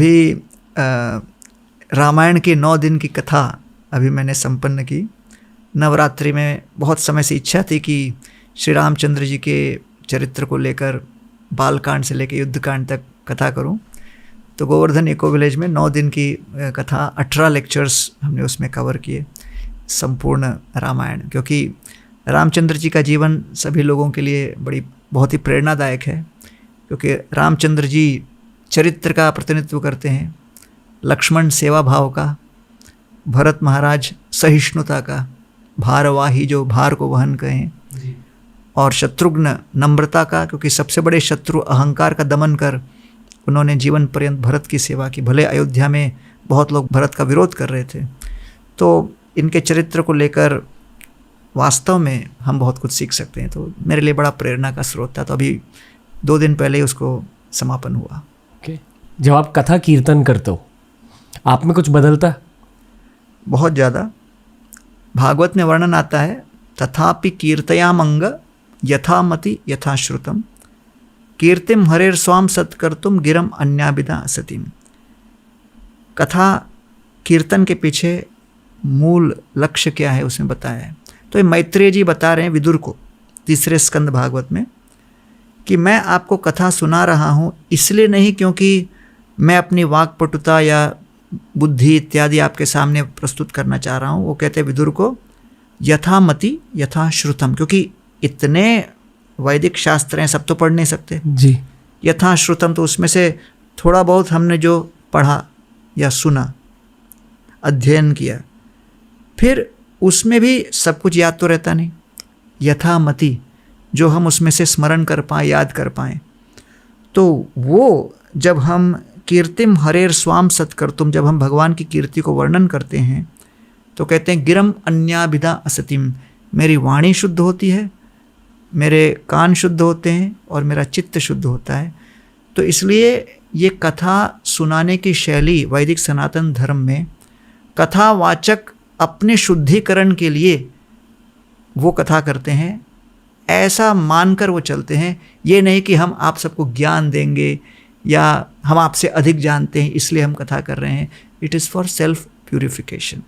भी रामायण की 9 दिन की कथा अभी मैंने संपन्न की। नवरात्रि में बहुत समय से इच्छा थी कि श्री रामचंद्र जी के चरित्र को लेकर बालकांड से लेकर युद्धकांड तक कथा करूं। तो गोवर्धन इको विलेज में 9 दिन की कथा 18 लेक्चर्स हमने उसमें कवर किए, संपूर्ण रामायण। क्योंकि रामचंद्र जी का जीवन सभी लोगों के लिए बहुत ही प्रेरणादायक है, क्योंकि रामचंद्र जी चरित्र का प्रतिनिधित्व करते हैं, लक्ष्मण सेवा भाव का, भरत महाराज सहिष्णुता का, भारवाही जो भार को वहन करें, और शत्रुघ्न नम्रता का, क्योंकि सबसे बड़े शत्रु अहंकार का दमन कर उन्होंने जीवन पर्यंत भरत की सेवा की। भले अयोध्या में बहुत लोग भरत का विरोध कर रहे थे, तो इनके चरित्र को लेकर वास्तव में हम बहुत कुछ सीख सकते हैं। तो मेरे लिए बड़ा प्रेरणा का स्रोत था। तो अभी 2 दिन पहले ही उसको समापन हुआ। जब आप कथा कीर्तन करते हो, आप में कुछ बदलता? बहुत ज़्यादा। भागवत में वर्णन आता है, तथापि कीर्तयामंग यथामति यथाश्रुतम कीर्तिम हरेर स्वाम सत्कर्तुम गिरम अन्याभिधा सतीम। कथा कीर्तन के पीछे मूल लक्ष्य क्या है उसमें बताया है। तो ये मैत्रेय जी बता रहे हैं विदुर को 3 स्कंद भागवत में कि मैं आपको कथा सुना रहा हूँ इसलिए नहीं क्योंकि मैं अपनी वाक्पटुता या बुद्धि इत्यादि आपके सामने प्रस्तुत करना चाह रहा हूँ। वो कहते हैं विदुर को, यथामति यथाश्रुतम, क्योंकि इतने वैदिक शास्त्र हैं, सब तो पढ़ नहीं सकते जी। यथाश्रुतम तो उसमें से थोड़ा बहुत हमने जो पढ़ा या सुना, अध्ययन किया, फिर उसमें भी सब कुछ याद तो रहता नहीं। यथामति जो हम उसमें से स्मरण कर पाएँ, याद कर पाएँ। तो वो जब हम कीर्तिम हरेर स्वाम सत्कर्तुम, जब हम भगवान की कीर्ति को वर्णन करते हैं तो कहते हैं गिरम अन्याभिधा असतिम, मेरी वाणी शुद्ध होती है, मेरे कान शुद्ध होते हैं और मेरा चित्त शुद्ध होता है। तो इसलिए ये कथा सुनाने की शैली वैदिक सनातन धर्म में कथावाचक अपने शुद्धिकरण के लिए वो कथा करते हैं, ऐसा मानकर वो चलते हैं। ये नहीं कि हम आप सबको ज्ञान देंगे या हम आपसे अधिक जानते हैं इसलिए हम कथा कर रहे हैं। It is for self purification.